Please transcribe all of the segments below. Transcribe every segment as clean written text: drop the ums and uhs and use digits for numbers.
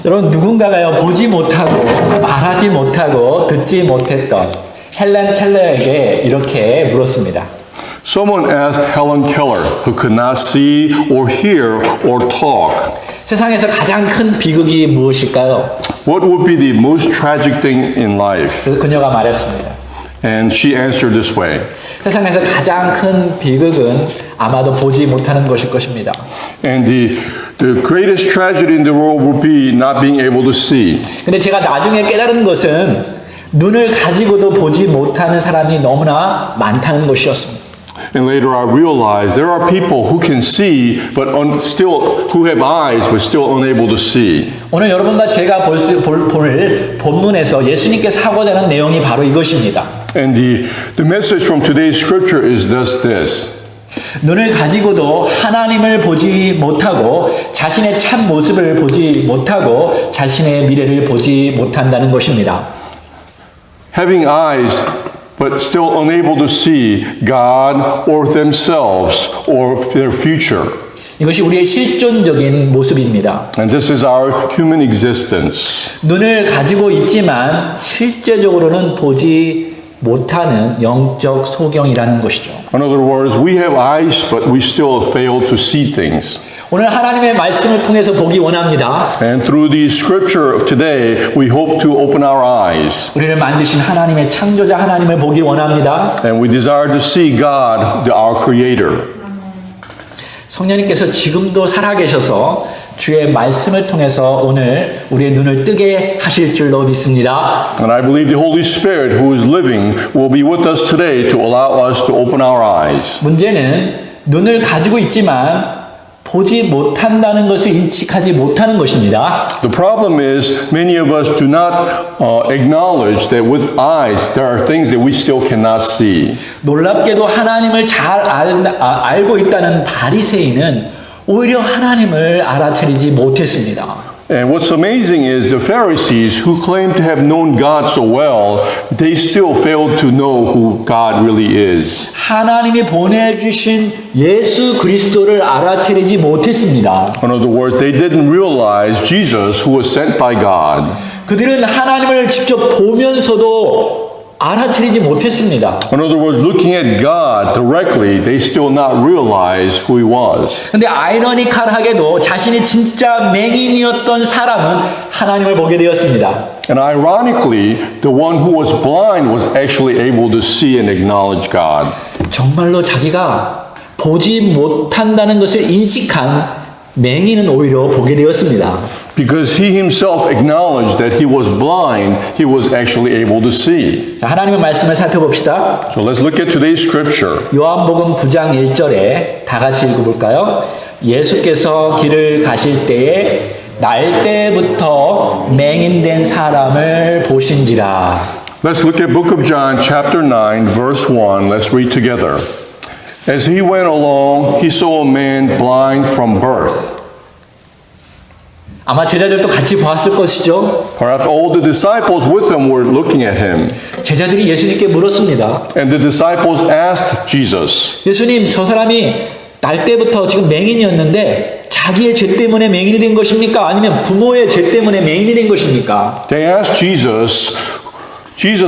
여러분 누군가가요 보지 못하고 말하지 못하고 듣지 못했던 헬렌 켈러에게 이렇게 물었습니다. Someone asked Helen Keller, who could not see or hear or talk, 세상에서 가장 큰 비극이 무엇일까요? what would be the most tragic thing in life? 그래서 그녀가 말했습니다. And she answered this way. 세상에서 가장 큰 비극은 아마도 보지 못하는 것일 것입니다. And the greatest tragedy in the world would be not being able to see. 근데 제가 나중에 깨달은 것은 눈을 가지고도 보지 못하는 사람이 너무나 많다는 것이었습니다. And later I realized there are people who can see, but still who have eyes, but still unable to see. 오늘 여러분과 제가 볼 본문에서 예수님께서 하고자 하는 내용이 바로 이것입니다. And the message from today's scripture is thus this. 눈을 가지고도 하나님을 보지 못하고 자신의 참 모습을 보지 못하고 자신의 미래를 보지 못한다는 것입니다. Having eyes, but still unable to see God or themselves or their future. 이것이 우리의 실존적인 모습입니다. And this is our human existence. 눈을 가지고 있지만 실제적으로는 보지 못하는 영적 소경이라는 것이죠. In other words, we have eyes, but we still fail to see things. 오늘 하나님의 말씀을 통해서 보기 원합니다. And through the scripture today, we hope to open our eyes. 우리를 만드신 하나님의 창조자 하나님을 보기 원합니다. And we desire to see God, our Creator. 성령님께서 지금도 살아계셔서 주의 말씀을 통해서 오늘 우리의 눈을 뜨게 하실 줄로 믿습니다. And I believe the Holy Spirit who is living will be with us today to allow us to open our eyes. 문제는 눈을 가지고 있지만 보지 못한다는 것을 인식하지 못하는 것입니다. The problem is many of us do not acknowledge that with eyes there are things that we still cannot see. 놀랍게도 하나님을 잘 알고 있다는 바리새인은 오히려 하나님을 알아차리지 못했습니다. And what's amazing is the Pharisees who claim to have known God so well, they still failed to know who God really is. 하나님이 보내주신 예수 그리스도를 알아차리지 못했습니다. In other words, they didn't realize Jesus who was sent by God. 그들은 하나님을 직접 보면서도 알아차리지 못했습니다. In other words, looking at God directly, they still not realize who He was. 근데 아이러니컬하게도 자신이 진짜 맹인이었던 사람은 하나님을 보게 되었습니다. And ironically, the one who was blind was actually able to see and acknowledge God. 정말로 자기가 보지 못한다는 것을 인식한 맹인은 오히려 보게 되었습니다. Because he himself acknowledged that he was blind, he was actually able to see. 자, 하나님의 말씀을 살펴봅시다. So let's look at today's scripture. 요한복음 9장 1절에 다 같이 읽어볼까요? 예수께서 길을 가실 때에 날 때부터 맹인된 사람을 보신지라. Let's look at book of John chapter 9 verse 1. Let's read together. As he went along, he saw a man blind from birth. 아마 제자들도 같이 보았을 것이죠. Perhaps all the disciples with him were looking at him. 제자들이 예수님께 물었습니다. And the disciples asked Jesus, 예수님, 저 사람이 날 때부터 지금 맹인이었는데 자기의 죄 때문에 맹인이 된 것입니까? 아니면 부모의 죄 때문에 맹인이 된 것입니까? they asked Jesus,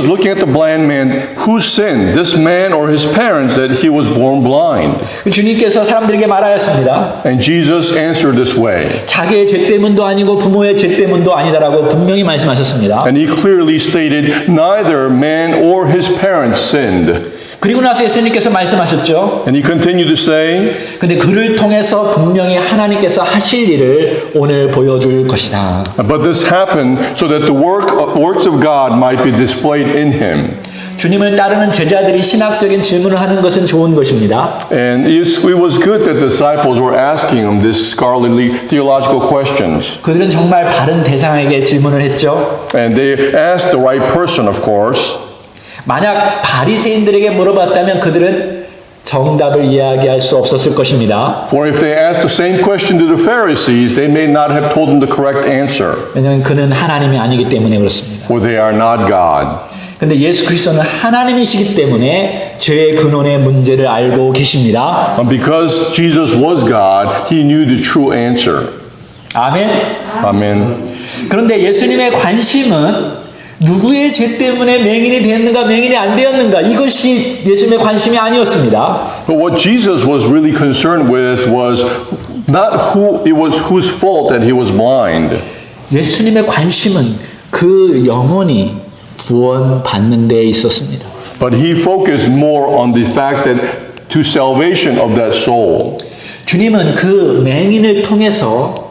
looking at the blind man, who sinned, this man or his parents, that he was born blind? 주님께서 사람들에게 말하였습니다. And Jesus answered this way. 자기의 죄 때문도 아니고 부모의 죄 때문도 아니다라고 분명히 말씀하셨습니다. And he clearly stated, neither man or his parents sinned. 그리고 나서 예수님께서 말씀하셨죠. And he continued to say, 근데 그를 통해서 분명히 하나님께서 하실 일을 오늘 보여줄 것이다. but this happened so that the works of God might be displayed in him. 주님을 따르는 제자들이 신학적인 질문을 하는 것은 좋은 것입니다. And it was good that the disciples were asking him these scholarly theological questions. 그들은 정말 바른 대상에게 질문을 했죠. And they asked the right person, of course. 만약 바리새인들에게 물어봤다면 그들은 정답을 이야기할 수 없었을 것입니다. For if they asked the same question to the Pharisees, they may not have told them the correct answer. 왜냐하면 그는 하나님이 아니기 때문에 그렇습니다. For they are not God. 근데 예수 그리스도는 하나님이시기 때문에 죄의 근원의 문제를 알고 계십니다. And because Jesus was God, he knew the true answer. 아멘. Amen. 그런데 예수님의 관심은 누구의 죄 때문에 맹인이 되었는가, 맹인이 안 되었는가, 이것이 예수님의 관심이 아니었습니다. But what Jesus was really concerned with was not whose fault that he was blind. 예수님의 관심은 그 영혼이 구원받는 데 있었습니다. But he focused more on the fact that to salvation of that soul. 주님은 그 맹인을 통해서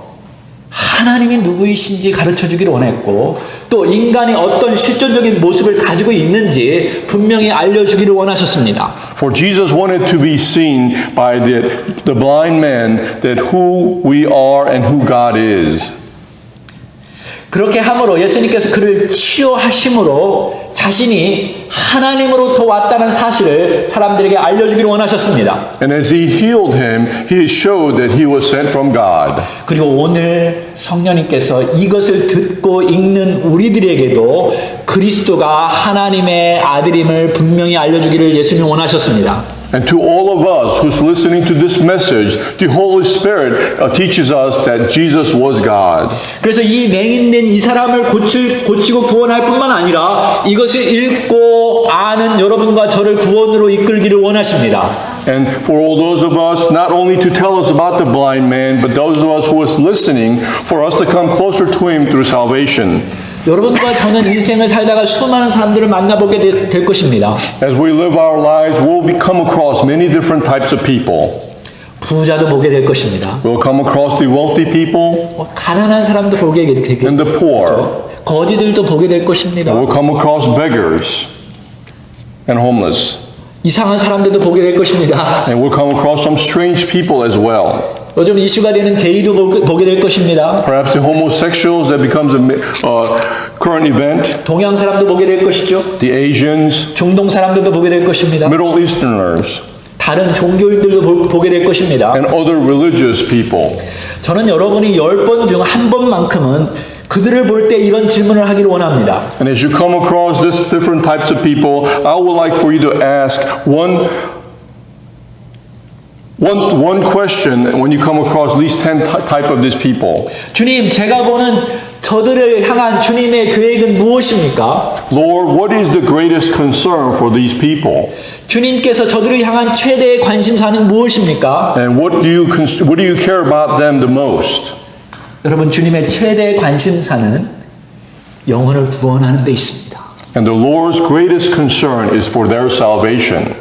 하나님이 누구이신지 가르쳐 주기를 원했고 또 인간이 어떤 실존적인 모습을 가지고 있는지 분명히 알려주기를 원하셨습니다. For Jesus wanted to be seen by the blind man that who we are and who God is. 그렇게 함으로 예수님께서 그를 치유하심으로 자신이 하나님으로부터 왔다는 사실을 사람들에게 알려주기를 원하셨습니다. And as he healed him, he showed that he was sent from God. 그리고 오늘 성령님께서 이것을 듣고 읽는 우리들에게도 그리스도가 하나님의 아들임을 분명히 알려주기를 예수님이 원하셨습니다. And to all of us who's listening to this message, the Holy Spirit teaches us that Jesus was God. 그래서 이 맹인된 이 사람을 고치고 구원할 뿐만 아니라 이것을 읽고 아는 여러분과 저를 구원으로 이끌기를 원하십니다. And for all those of us, not only to tell us about the blind man, but those of us who is listening, for us to come closer to him through salvation. 여러분과 저는 인생을 살다가 수많은 사람들을 만나보게 될 것입니다. As we live our lives, we'll come across many different types of people. 부자도 보게 될 것입니다. We'll come across the wealthy people 가난한 사람도 보게 될 and the poor. 거지들도 보게 될 것입니다. We'll come across beggars and homeless. 이상한 사람들도 보게 될 것입니다. And we'll come across some strange people as well. 요즘 이슈가 되는 게이도 보게 될 것입니다. Perhaps the homosexuals that becomes a current event. 동양 사람도 보게 될 것이죠. The Asians, 중동 사람들도 보게 될 것입니다. Middle Easterners, 다른 종교인들도 보게 될 것입니다. and other religious people. 저는 여러분이 10번 중 한 번만큼은 그들을 볼 때 이런 질문을 하기를 원합니다. And as you come across this different types of people, I would like for you to ask one question when you come across at least 10 type of these people. 주님, 제가 보는 저들을 향한 주님의 계획은 무엇입니까? Lord, what is the greatest concern for these people? 주님께서 저들을 향한 최대의 관심사는 무엇입니까? And what do you care about them the most? 여러분, 주님의 최대의 관심사는 영혼을 구원하는 데 있습니다. And the Lord's greatest concern is for their salvation.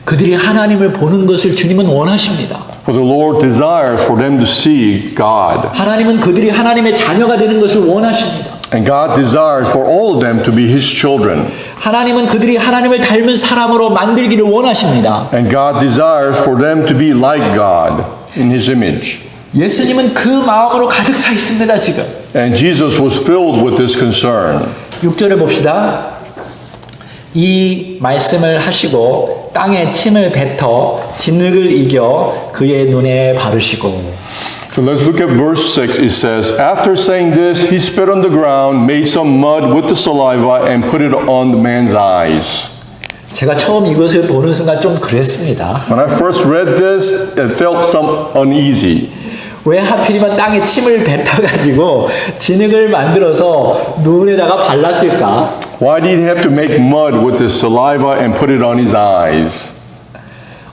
그들이 하나님을 보는 것을 주님은 원하십니다. For the Lord desires for them to see God. 하나님은 그들이 하나님의 자녀가 되는 것을 원하십니다. And God desires for all of them to be His children. 하나님은 그들이 하나님을 닮은 사람으로 만들기를 원하십니다. And God desires for them to be like God in His image. 예수님은 그 마음으로 가득 차 있습니다, 지금. And Jesus was filled with this concern. 6절을 봅시다. 이 말씀을 하시고 땅에 침을 뱉어 진흙을 이겨 그의 눈에 바르시고. So let's look at verse 6. It says, After saying this, he spit on the ground, made some mud with the saliva, and put it on the man's eyes. 제가 처음 이것을 보는 순간 좀 그랬습니다. When I first read this, it felt some uneasy. 왜 하필이면 땅에 침을 뱉어가지고 진흙을 만들어서 눈에다가 발랐을까? Why did he have to make mud with the saliva and put it on his eyes?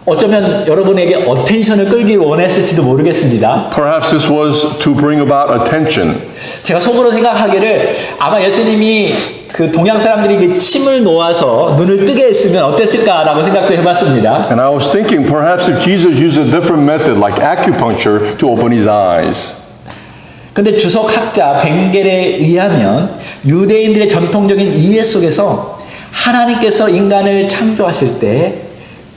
어쩌면 여러분에게 어텐션을 끌기 원했을지도 모르겠습니다. Perhaps this was to bring about attention. 제가 속으로 생각하기를 아마 예수님이 그 동양 사람들이 침을 놓아서 눈을 뜨게 했으면 어땠을까라고 생각도 해봤습니다. And I was thinking perhaps if Jesus used a different method like acupuncture to open his eyes. 근데 주석학자 벵겔에 의하면 유대인들의 전통적인 이해 속에서 하나님께서 인간을 창조하실 때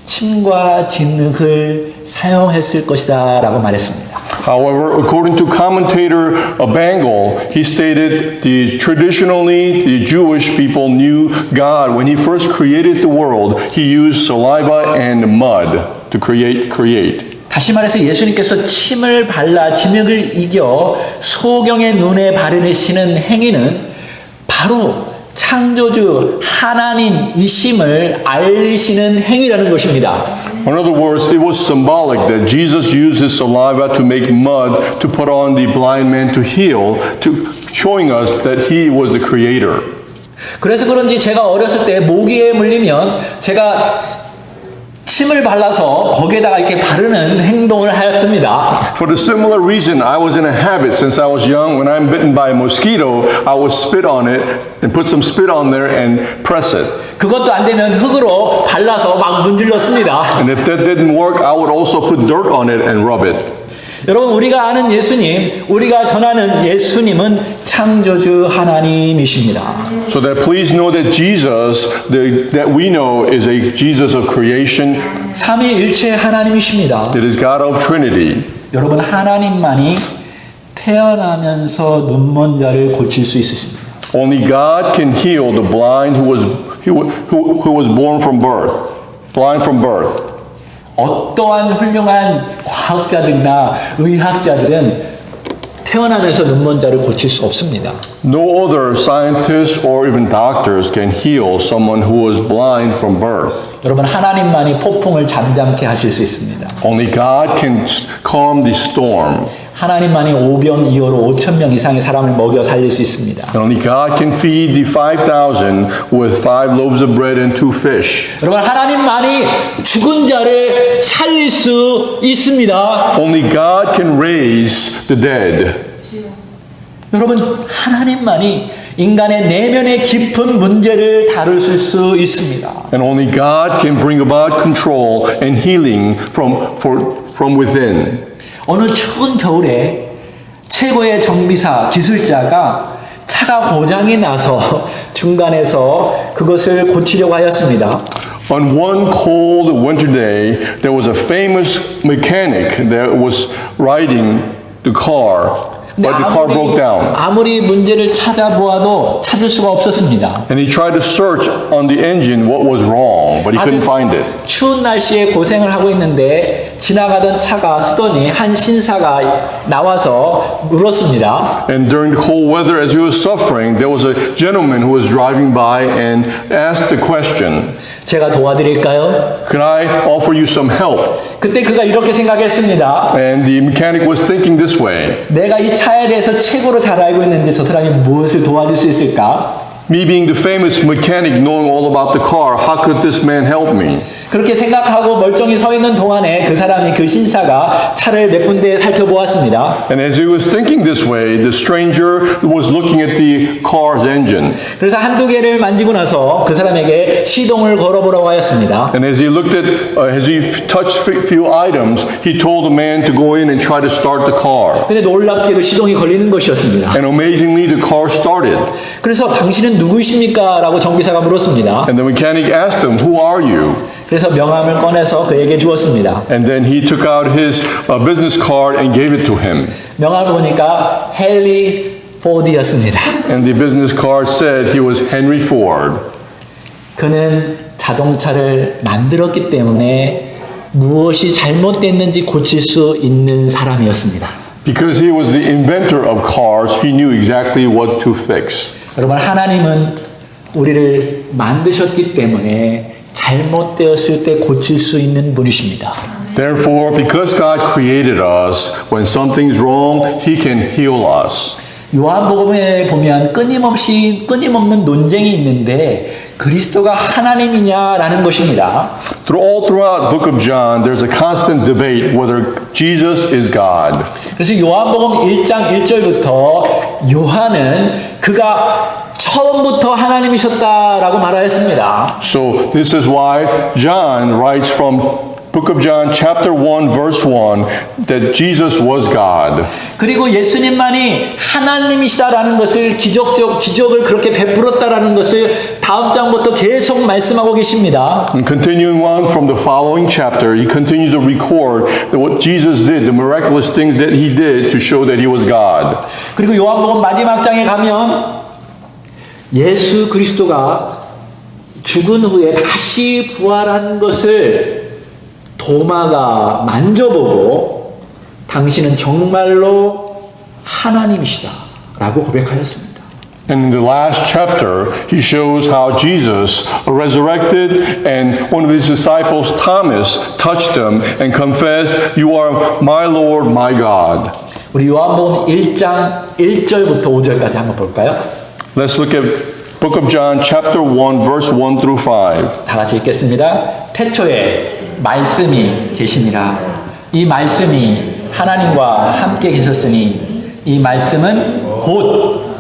침과 진흙을 사용했을 것이다 라고 말했습니다. However, according to commentator Bangel, he stated traditionally the Jewish people knew God when he first created the world. He used saliva and mud to create. 다시 말해서 예수님께서 침을 발라 진흙을 이겨 소경의 눈에 바르시는 행위는 바로 창조주 하나님이심을 알리시는 행위라는 것입니다. In other words, it was symbolic that Jesus used his saliva to make mud to put on the blind man to heal, to showing us that he was the creator. 그래서 그런지 제가 어렸을 때 모기에 물리면 제가 침을 발라서 거기에다가 이렇게 바르는 행동을 하였습니다. For the similar reason, I was in a habit since I was young. When I'm bitten by a mosquito, I would spit on it and put some spit on there and press it. 그것도 안 되면 흙으로 발라서 막 문질렀습니다. And if that didn't work, I would also put dirt on it and rub it. 여러분, 우리가 아는 예수님, 우리가 전하는 예수님은 창조주 하나님이십니다. So that please know that Jesus, that we know is a Jesus of creation. 삼위일체 하나님이십니다. It is God of Trinity. 여러분, 하나님만이 태어나면서 눈먼 자를 고칠 수 있으십니다. Only God can heal the blind who was born from birth, blind from birth. 어떠한 훌륭한 과학자들이나 의학자들은 태어나면서 눈먼 자를 고칠 수 없습니다. No other scientists or even doctors can heal someone who was blind from birth. 여러분, 하나님만이 폭풍을 잠잠케 하실 수 있습니다. Only God can calm the storm. 하나님만이 오병이어로 5천 명 이상의 사람을 먹여 살릴 수 있습니다. And only God can feed the 5,000 with 5 loaves of bread and 2 fish. 여러분, 하나님만이 죽은 자를 살릴 수 있습니다. Only God can raise the dead. 여러분, 하나님만이 인간의 내면의 깊은 문제를 다룰 수 있습니다. And only God can bring about control and healing from within. 어느 추운 겨울에 최고의 정비사, 기술자가 차가 고장이 나서 중간에서 그것을 고치려고 하였습니다. On one cold winter day, there was a famous mechanic that was riding the car, but the car broke down. 아무리 문제를 찾아보아도 찾을 수가 없었습니다. And he tried to search on the engine what was wrong, but he couldn't find it. 추운 날씨에 고생을 하고 있는데 지나가던 차가 쓰더니 한 신사가 나와서 물었습니다. And during the cold weather, as he was suffering, there was a gentleman who was driving by and asked the question, 제가 도와드릴까요? "Can I offer you some help?" 그때 그가 이렇게 생각했습니다. And the mechanic was thinking this way, 내가 이 차에 대해서 최고로 잘 알고 있는데 저 사람이 무엇을 도와줄 수 있을까? me being the famous mechanic knowing all about the car, how could this man help me? 그렇게 생각하고 멀쩡히 서 있는 동안에 그 사람이, 그 신사가 차를 몇 군데 살펴보았습니다. And as he was thinking this way, the stranger was looking at the car's engine. 그래서 한두 개를 만지고 나서 그 사람에게 시동을 걸어보라고 하였습니다. And as he looked at, as he touched a few items, he told the man to go in and try to start the car. 근데 놀랍게도 시동이 걸리는 것이었습니다. And amazingly, the car started. 그래서 당신은 누구이십니까? 라고 정비사가 물었습니다. And the mechanic asked him, "Who are you?" 그래서 명함을 꺼내서 그에게 주었습니다. And then he took out his business card and gave it to him. 명함을 보니까 헨리 포드였습니다. And the business card said he was Henry Ford. 그는 자동차를 만들었기 때문에 무엇이 잘못됐는지 고칠 수 있는 사람이었습니다. Because he was the inventor of cars, he knew exactly what to fix. 여러분, 하나님은 우리를 만드셨기 때문에 잘못되었을 때 고칠 수 있는 분이십니다. Therefore, because God created us, when something's wrong, he can heal us. 요한복음에 보면 끊임없는 논쟁이 있는데 그리스도가 하나님이냐라는 것입니다. All throughout the book of John, there's a constant debate whether Jesus is God. 그래서 요한복음 1장 1절부터 요한은 그가 처음부터 하나님이셨다라고 말하였습니다. So this is why John writes from Book of John chapter 1 verse 1 that Jesus was God. 그리고 예수님만이 하나님이시다라는 것을 기적을 그렇게 베풀었다라는 것을 다음 장부터 계속 말씀하고 계십니다. And continuing on from the following chapter, he continues to record that what Jesus did, the miraculous things that he did to show that he was God. 그리고 요한복음 마지막 장에 가면 예수 그리스도가 죽은 후에 다시 부활한 것을 도마가 만져보고 당신은 정말로 하나님이시다 라고 고백하였습니다. And in the last chapter, he shows how Jesus resurrected and one of his disciples, Thomas, touched him and confessed, "You are my Lord, my God." 우리 요한복음 1장 1절부터 5절까지 한번 볼까요? Let's look at Book of John, chapter 1, verse 1 through 5. 다 같이 읽겠습니다. 태초에 말씀이 계시니라. 이 말씀이 하나님과 함께 계셨으니 이 말씀은 곧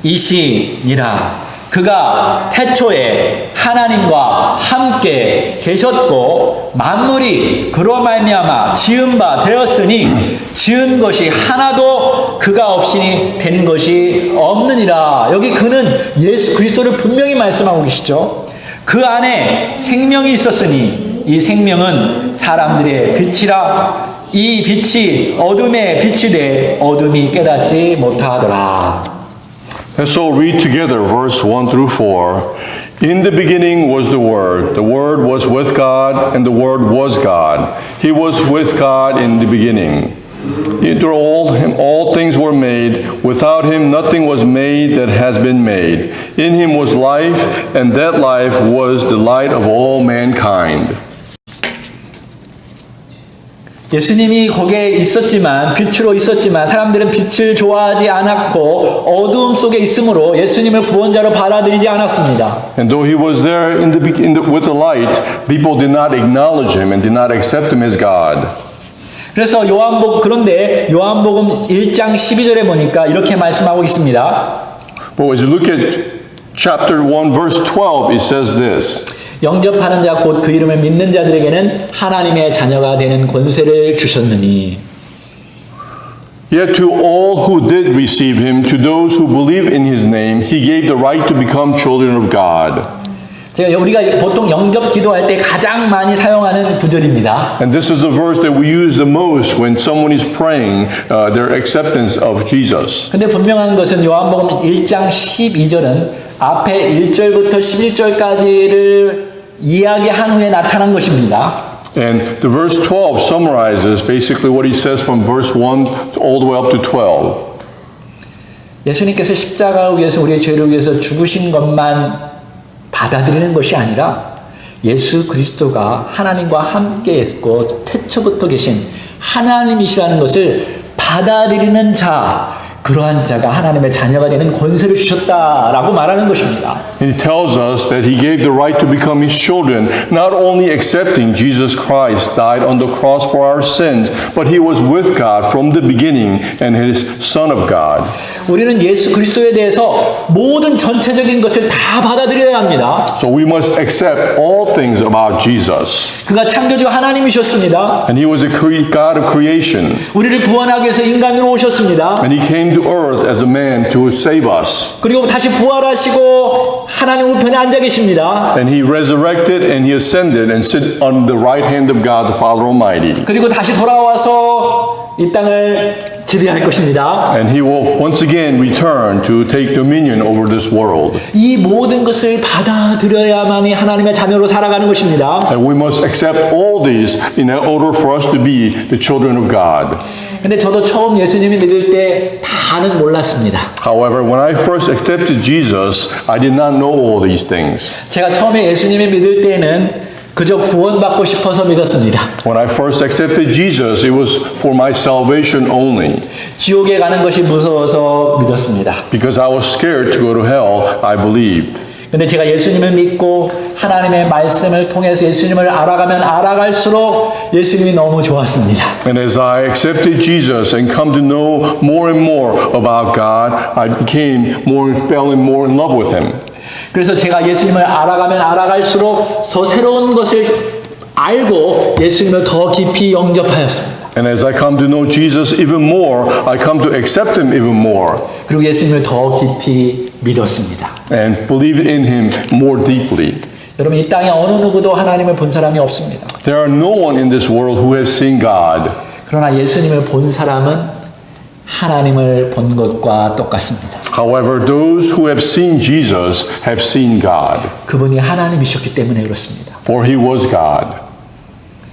하나님이시니라. 그가 태초에 하나님과 함께 계셨고 만물이 그로 말미암아 지은 바 되었으니 지은 것이 하나도 그가 없이니 된 것이 없느니라. 여기 그는 예수 그리스도를 분명히 말씀하고 계시죠. 그 안에 생명이 있었으니 이 생명은 사람들의 빛이라. 이 빛이 어둠에 비치되 어둠이 깨닫지 못하더라. And so read together verse 1 through 4. In the beginning was the Word was with God, and the Word was God. He was with God in the beginning. Through him all things were made. Without him nothing was made that has been made. In him was life, and that life was the light of all mankind. 예수님이 거기에 있었지만 빛으로 있었지만 사람들은 빛을 좋아하지 않았고 어두움 속에 있으므로 예수님을 구원자로 받아들이지 않았습니다. And though he was there with the light, people did not acknowledge him and did not accept him as God. 그래서 그런데 요한복음 1장 12절에 보니까 이렇게 말씀하고 있습니다. But as you look at chapter 1 verse 12, it says this. 영접하는 자 곧 그 이름을 믿는 자들에게는 하나님의 자녀가 되는 권세를 주셨느니. Yet to all who did receive him, to those who believe in his name, he gave the right to become children of God. 우리가 보통 영접 기도할 때 가장 많이 사용하는 구절입니다. And this is the verse that we use the most when someone is praying their acceptance of Jesus. 근데 분명한 것은 요한복음 1장 12절은 앞에 1절부터 11절까지를 이야기한 후에 나타난 것입니다. And the verse 12 summarizes basically what he says from verse 1 all the way up to 12. 예수님께서 십자가를 위해서 우리의 죄를 위해서 죽으신 것만 받아들이는 것이 아니라 예수 그리스도가 하나님과 함께 했고 태초부터 계신 하나님이시라는 것을 받아들이는 자, 그러한 자가 하나님의 자녀가 되는 권세를 주셨다라고 말하는 것입니다. He tells us that he gave the right to become his children, not only accepting Jesus Christ died on the cross for our sins, but he was with God from the beginning and his Son of God. 우리는 예수 그리스도에 대해서 모든 전체적인 것을 다 받아들여야 합니다. So we must accept all things about Jesus. 그가 창조주 하나님이셨습니다. And he was a God of creation. 우리를 구원하기 위해서 인간으로 오셨습니다. And he came to earth as a man to save us. 그리고 다시 부활하시고 하나님 우편에 앉아 계십니다. And he resurrected and he ascended and sit on the right hand of God the Father Almighty. 그리고 다시 돌아와서 이 땅을 지배할 것입니다. And he will once again return to take dominion over this world. 이 모든 것을 받아들여야만이 하나님의 자녀로 살아가는 것입니다. And we must accept all these in order for us to be the children of God. 근데 저도 처음 예수님을 믿을 때 다는 몰랐습니다. However, when I first accepted Jesus, I did not know all these things. 제가 처음에 예수님을 믿을 때는 그저 구원받고 싶어서 믿었습니다. When I first accepted Jesus, it was for my salvation only. 지옥에 가는 것이 무서워서 믿었습니다. Because I was scared to go to hell, I believed. 근데 제가 예수님을 믿고 하나님의 말씀을 통해서 예수님을 알아가면 알아갈수록 예수님이 너무 좋았습니다. And as I accepted Jesus and come to know more and more about God, I fell more in love with him. 그래서 제가 예수님을 알아가면 알아갈수록 더 새로운 것을 알고 예수님을 더 깊이 영접하였습니다. And as I come to know Jesus even more, I come to accept him even more. 그리고 예수님을 더 깊이 믿었습니다. And believe in him more deeply. 여러분 이 땅에 어느 누구도 하나님을 본 사람이 없습니다. There are no one in this world who has seen God. 그러나 예수님을 본 사람은 하나님을 본 것과 똑같습니다. However, those who have seen Jesus have seen God. 그분이 하나님이셨기 때문에 그렇습니다. For he was God.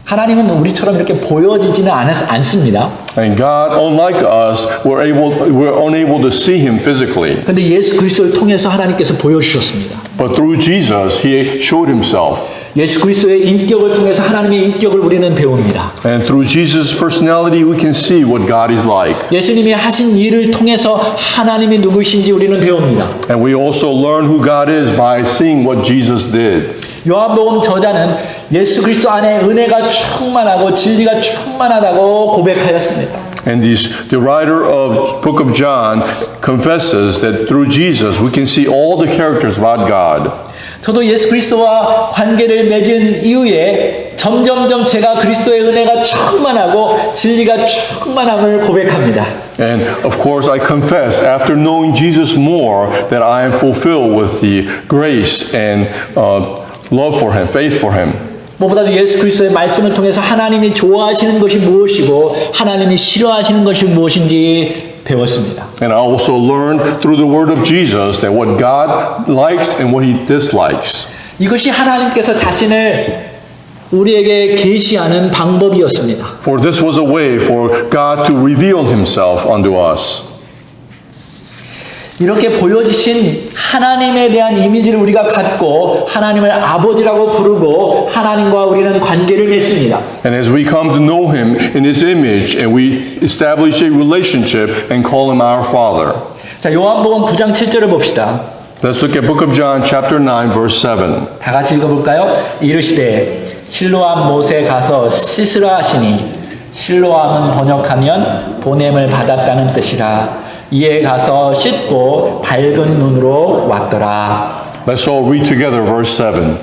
하나님은 우리처럼 이렇게 보여지지는 않습니다. And God, unlike us, we're unable to see him physically. 근데 예수 그리스도를 통해서 하나님께서 보여주셨습니다. But through Jesus, he showed himself. 예수 그리스도의 인격을 통해서 하나님의 인격을 우리는 배웁니다. And through Jesus' personality, we can see what God is like. 예수님이 하신 일을 통해서 하나님이 누구신지 우리는 배웁니다. And we also learn who God is by seeing what Jesus did. 요한복음 저자는 예수 그리스도 안에 은혜가 충만하고 진리가 충만하다고 고백하였습니다. And the writer of Book of John confesses that through Jesus we can see all the characters about God. 저도 예수 그리스도와 관계를 맺은 이후에 점점점 제가 그리스도의 은혜가 충만하고 진리가 충만함을 고백합니다. And of course I confess after knowing Jesus more that I am fulfilled with the grace and love for Him, faith for Him. 무엇보다도 예수 그리스도의 말씀을 통해서 하나님이 좋아하시는 것이 무엇이고 하나님이 싫어하시는 것이 무엇인지 배웠습니다. And I also learned through the word of Jesus that what God likes and what He dislikes. 이것이 하나님께서 자신을 우리에게 계시하는 방법이었습니다. For this was a way for God to reveal Himself unto us. 이렇게 보여주신 하나님에 대한 이미지를 우리가 갖고 하나님을 아버지라고 부르고 하나님과 우리는 관계를 맺습니다. And as we come to know Him in His image and we establish a relationship and call Him our Father. 자, 요한복음 9장 7절을 봅시다. Let's look at Book of John chapter 9 verse 7. 다 같이 읽어볼까요? 이르시되 실로암 못에 가서 씻으라 하시니 실로암은 번역하면 보냄을 받았다는 뜻이라. 이에 가서 씻고 밝은 눈으로 왔더라. Let's all read together verse 7.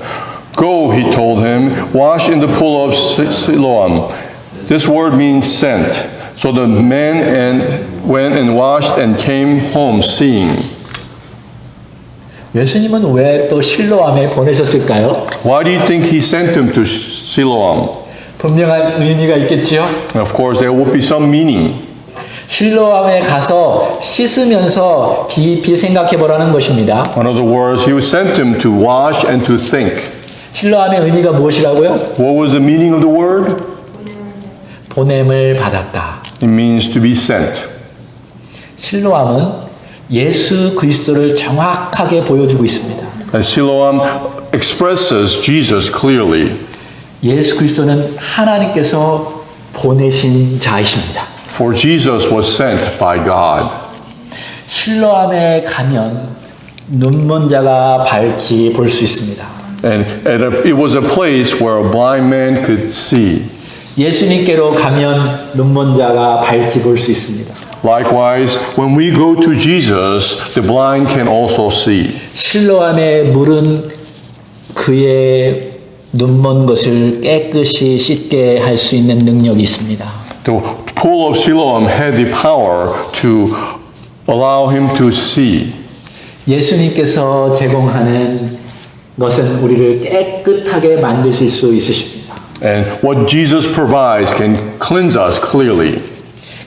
Go, He told him, wash in the pool of Siloam. This word means sent. So the man went and washed and came home seeing. 예수님은 왜 또 실로암에 보내셨을까요? Why do you think He sent him to Siloam? 분명한 의미가 있겠지요. And of course there will be some meaning. 실로암에 가서 씻으면서 깊이 생각해 보라는 것입니다. In other words, He sent him to wash and to think. 실로암의 의미가 무엇이라고요? What was the meaning of the word? 보냄을 받았다. It means to be sent. 실로암은 예수 그리스도를 정확하게 보여주고 있습니다. And Siloam expresses Jesus clearly. 예수 그리스도는 하나님께서 보내신 자이십니다. For Jesus was sent by God. 실로암에 가면 눈먼 자가 밝히 볼 수 있습니다. And it was a place where a blind man could see. 예수님께로 가면 눈먼 자가 밝히 볼 수 있습니다. Likewise, when we go to Jesus, the blind can also see. 실로암의 물은 그의 눈먼 것을 깨끗이 씻게 할 수 있는 능력이 있습니다. The pool of Siloam had the power to allow him to see. 예수님께서 제공하는 것은 우리를 깨끗하게 만드실 수 있으십니다. And what Jesus provides can cleanse us clearly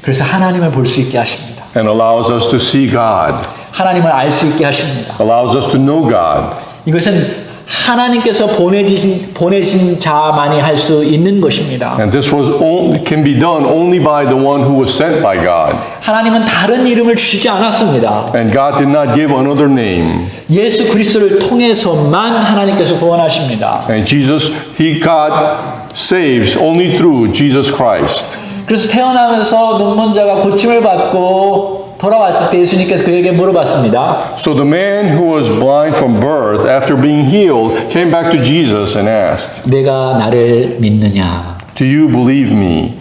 그래서 하나님을 볼 수 있게 하십니다. and allows us to see God, 하나님을 알 수 있게 하십니다. allows us to know God. 이것은 하나님께서 보내신 자만이 할 수 있는 것입니다. And this can be done only by the one who was sent by God. 하나님은 다른 이름을 주시지 않았습니다. And God did not give another name. 예수 그리스도를 통해서만 하나님께서 구원하십니다. And God saves only through Jesus Christ. 그래서 태어나면서 눈먼 자가 고침을 받고 돌아왔을 때 예수님께서 그에게 물어봤습니다. So the man who was blind from birth, after being healed, came back to Jesus and asked, 내가 나를 믿느냐? Do you believe me?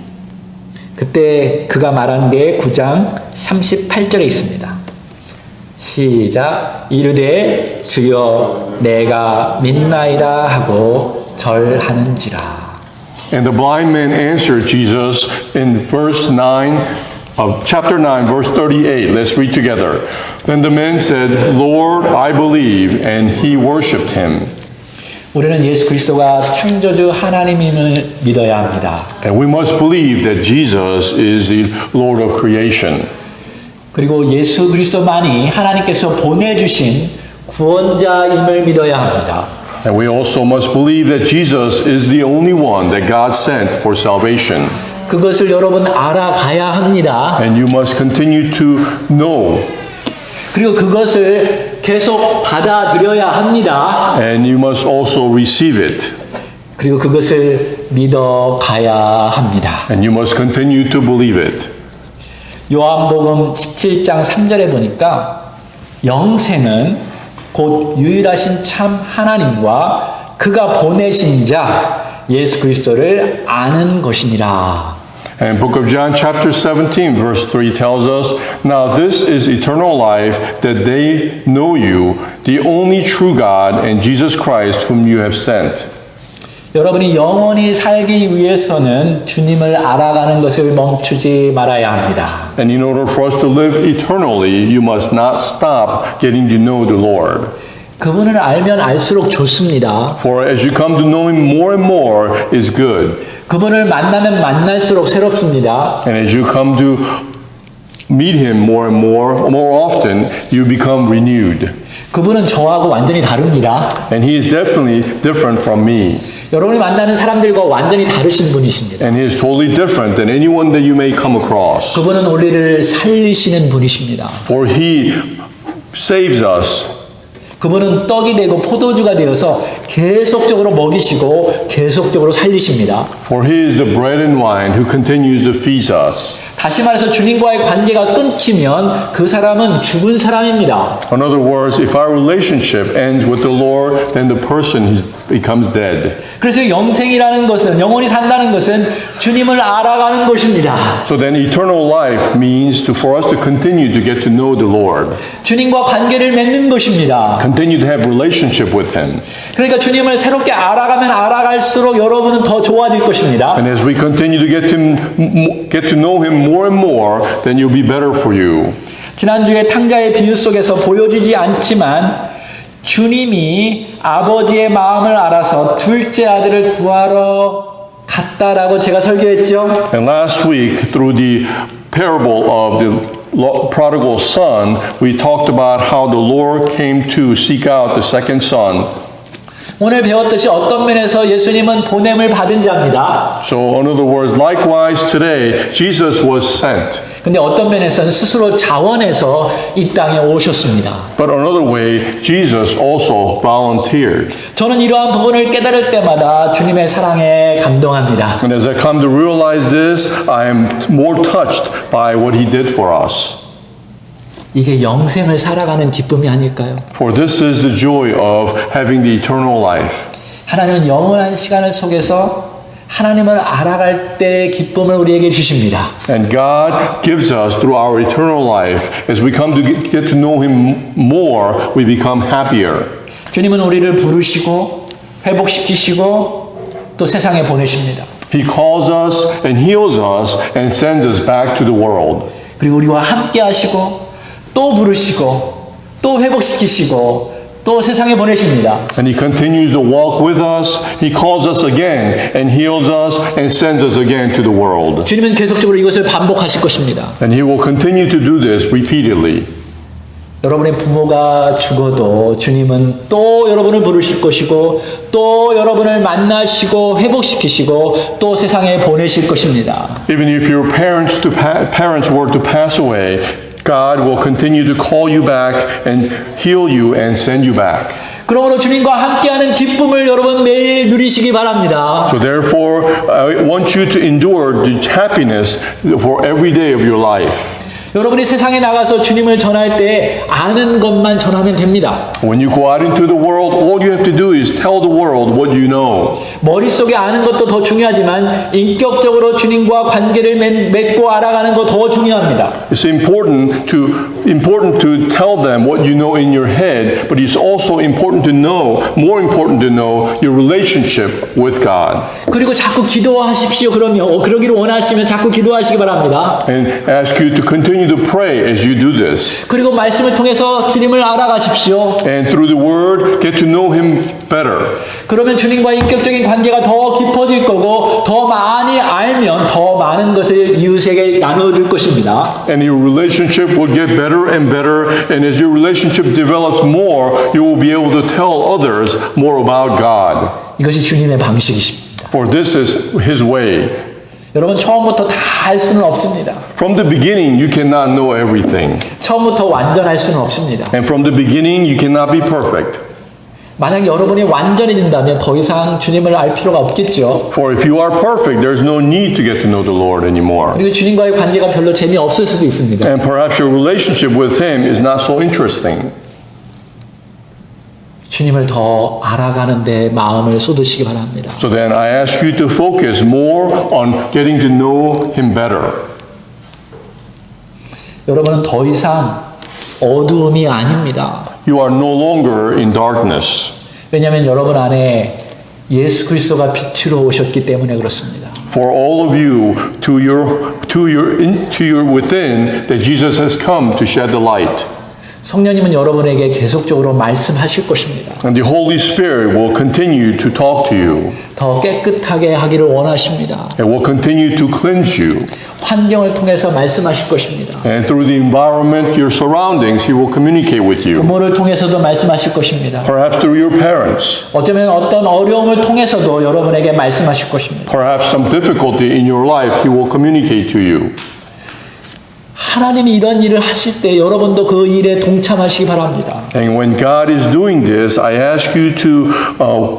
그때 그가 말한 게 9장 38절에 있습니다. 시작. 이르되 주여 내가 믿나이다 하고 절하는지라. And the blind man answered Jesus in verse 9 of chapter 9, verse 38. Let's read together. Then the man said, Lord, I believe, and he worshipped him. 우리는 예수 그리스도가 창조주 하나님임을 믿어야 합니다. And we must believe that Jesus is the Lord of creation. 그리고 예수 그리스도만이 하나님께서 보내주신 구원자임을 믿어야 합니다. And we also must believe that Jesus is the only one that God sent for salvation. 그것을 여러분 알아가야 합니다. And you must continue to know. 그리고 그것을 계속 받아들여야 합니다. And you must also receive it. 그리고 그것을 믿어가야 합니다. And you must continue to believe it. 요한복음 17장 3절에 보니까 영생은 곧 유일하신 참 하나님과 그가 보내신 자 예수 그리스도를 아는 것이니라. And book of John chapter 17 verse 3 tells us, Now this is eternal life, that they know you, the only true God, and Jesus Christ whom you have sent. 여러분이 영원히 살기 위해서는 주님을 알아가는 것을 멈추지 말아야 합니다. And in order for us to live eternally, you must not stop getting to know the Lord. 그분을 알면 알수록 좋습니다. For as you come to know Him more and more is good. 그분을 만나면 만날수록 새롭습니다. And as you come to meet Him more and more often, you become renewed. 그분은 저하고 완전히 다릅니다. And He is definitely different from me. 여러분이 만나는 사람들과 완전히 다르신 분이십니다. And He is totally different than anyone that you may come across. 그분은 우리를 살리시는 분이십니다. For He saves us. 그분은 떡이 되고 포도주가 되어서 계속적으로 먹이시고 계속적으로 살리십니다. For He is the bread and wine who continues to feed us. 다시 말해서 주님과의 관계가 끊기면 그 사람은 죽은 사람입니다. In other words, if our relationship ends with the Lord, then the person becomes dead. 그래서 영생이라는 것은 영원히 산다는 것은 주님을 알아가는 것입니다. So then eternal life means for us to continue to get to know the Lord. 주님과 관계를 맺는 것입니다. Continue to have relationship with Him. 그러니까 주님을 새롭게 알아가면 알아갈수록 여러분은 더 좋아질 것입니다. And as we continue to get to know Him more and more, then you'll be better for you. 지난주에 탕자의 비유 속에서 보여지지 않지만 주님이 아버지의 마음을 알아서 둘째 아들을 구하러 갔다라고 제가 설교했죠. And last week, through the parable of the prodigal son, we talked about how the Lord came to seek out the second son. 오늘 배웠듯이 어떤 면에서 예수님은 보냄을 받은 자입니다. So, in other words, likewise today, Jesus was sent. 근데 어떤 면에서는 스스로 자원해서 이 땅에 오셨습니다. But another way, Jesus also volunteered. 저는 이러한 부분을 깨달을 때마다 주님의 사랑에 감동합니다. And as I come to realize this, I am more touched by what He did for us. 이게 영생을 살아가는 기쁨이 아닐까요? For this is the joy of having the eternal life. 하나님은 영원한 시간을 속에서 하나님을 알아갈 때의 기쁨을 우리에게 주십니다. And God gives us through our eternal life, as we come to get to know Him more, we become happier. 주님은 우리를 부르시고 회복시키시고 또 세상에 보내십니다. He calls us and heals us and sends us back to the world. 그리고 우리와 함께 하시고 또 부르시고 또 회복시키시고 또 세상에 보내십니다. And He continues to walk with us. He calls us again and heals us and sends us again to the world. 주님은 계속적으로 이것을 반복하실 것입니다. And He will continue to do this repeatedly. 여러분의 부모가 죽어도 주님은 또 여러분을 부르실 것이고 또 여러분을 만나시고 회복시키시고 또 세상에 보내실 것입니다. Even if your parents were to pass away, God will continue to call you back and heal you and send you back. 그러므로 주님과 함께하는 기쁨을 여러분 매일 누리시기 바랍니다. So therefore, I want you to endure the happiness for every day of your life. 여러분이 세상에 나가서 주님을 전할 때 아는 것만 전하면 됩니다. When you go out into the world, all you have to do is tell the world what you know. 머릿속에 아는 것도 더 중요하지만 인격적으로 주님과 관계를 맺고 알아가는 것 더 중요합니다. It's important to tell them what you know in your head, but it's also more important to know your relationship with God. 그리고 자꾸 기도하십시오. 그러기를 원하시면 자꾸 기도하시기 바랍니다. And ask you to continue to pray as you do this. 그리고 말씀을 통해서 주님을 알아가십시오. And through the word, get to know Him better. 그러면 주님과 인격적인 관계가 더 깊어질 거고 더 많이 알면 더 많은 것을 이웃에게 나눠줄 것입니다. And your relationship will get better and better. And as your relationship develops more, you will be able to tell others more about God. 이것이 주님의 방식이십니다. For this is His way. 여러분 처음부터 다 알 수는 없습니다. From the beginning, you cannot know everything. 처음부터 완전할 수는 없습니다. And from the beginning, you cannot be perfect. 만약 여러분이 완전해진다면 더 이상 주님을 알 필요가 없겠죠. For if you are perfect, there's no need to get to know the Lord anymore. 그리고 주님과의 관계가 별로 재미없을 수도 있습니다. And perhaps your relationship with Him is not so interesting. 주님을 더 알아가는 데 마음을 쏟으시기 바랍니다. So then I ask you to focus more on getting to know Him better. 여러분은 더 이상 어두움이 아닙니다. You are no longer in darkness. 왜냐하면 여러분 안에 예수 그리스도가 빛으로 오셨기 때문에 그렇습니다. For all of you, to your within, that Jesus has come to shed the light. 성령님은 여러분에게 계속적으로 말씀하실 것입니다. And the Holy Spirit will continue to talk to you. 더 깨끗하게 하기를 원하십니다. It will continue to cleanse you. 환경을 통해서 말씀하실 것입니다. And through the environment, your surroundings, He will communicate with you. 부모를 통해서도 말씀하실 것입니다. Perhaps through your parents. 어쩌면 어떤 어려움을 통해서도 여러분에게 말씀하실 것입니다. Perhaps some difficulty in your life, He will communicate to you. 하나님이 이런 일을 하실 때 여러분도 그 일에 동참하시기 바랍니다. And when God is doing this, I ask you to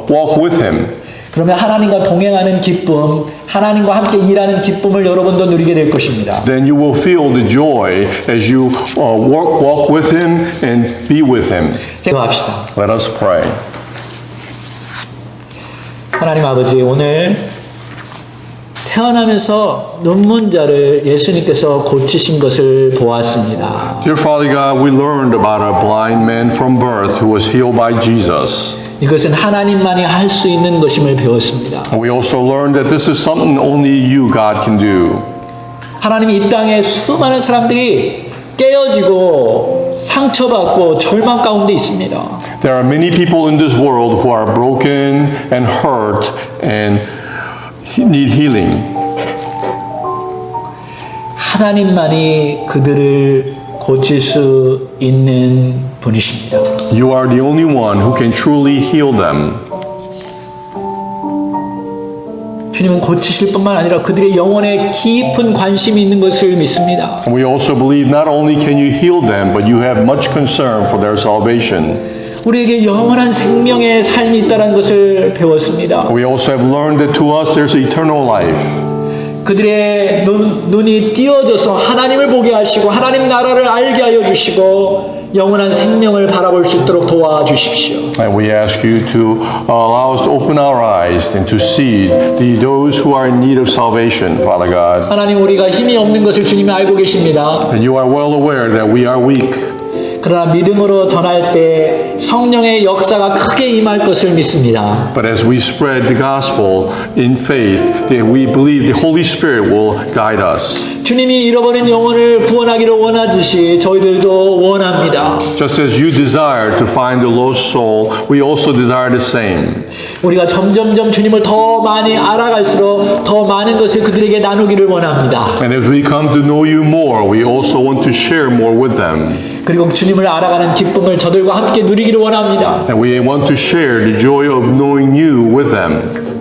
walk with Him. 그러면 하나님과 동행하는 기쁨, 하나님과 함께 일하는 기쁨을 여러분도 누리게 될 것입니다. Then you will feel the joy as you walk with Him and be with Him. 기도합시다. Let us pray. 하나님 아버지, 오늘 태어나면서 눈먼 자를 예수님께서 고치신 것을 보았습니다. Dear Father God, we learned about a blind man from birth who was healed by Jesus. 이것은 하나님만이 할 수 있는 것임을 배웠습니다. And we also learned that this is something only you, God, can do. 하나님이 이 땅에 수많은 사람들이 깨어지고 상처받고 절망 가운데 있습니다. There are many people in this world who are broken and hurt and need healing. 하나님만이 그들을 고칠 수 있는 분이십니다. You are the only one who can truly heal them. 주님은 고치실 뿐만 아니라 그들의 영혼에 깊은 관심이 있는 것을 믿습니다. We also believe not only can you heal them, but you have much concern for their salvation. 우리에게 영원한 생명의 삶이 있다는 것을 배웠습니다. We also have learned that to us there's eternal life. 그들의 눈이 띄어져서 하나님을 보게 하시고 하나님 나라를 알게 하여 주시고 영원한 생명을 바라볼 수 있도록 도와주십시오. And we ask you to allow us to open our eyes and to see those who are in need of salvation, Father God. 하나님, 우리가 힘이 없는 것을 주님이 알고 계십니다. And you are well aware that we are weak. 그러나 믿음으로 전할 때 성령의 역사가 크게 임할 것을 믿습니다. But as we spread the gospel in faith, that we believe the Holy Spirit will guide us. 주님이 잃어버린 영혼을 구원하기를 원하듯이 저희들도 원합니다. Just as you desire to find the lost soul, we also desire the same. 우리가 점점점 주님을 더 많이 알아갈수록 더 많은 것을 그들에게 나누기를 원합니다. And as we come to know you more, we also want to share more with them. 그리고 주님을 알아가는 기쁨을 저들과 함께 누리기를 원합니다. And we want to share the joy of knowing you with them.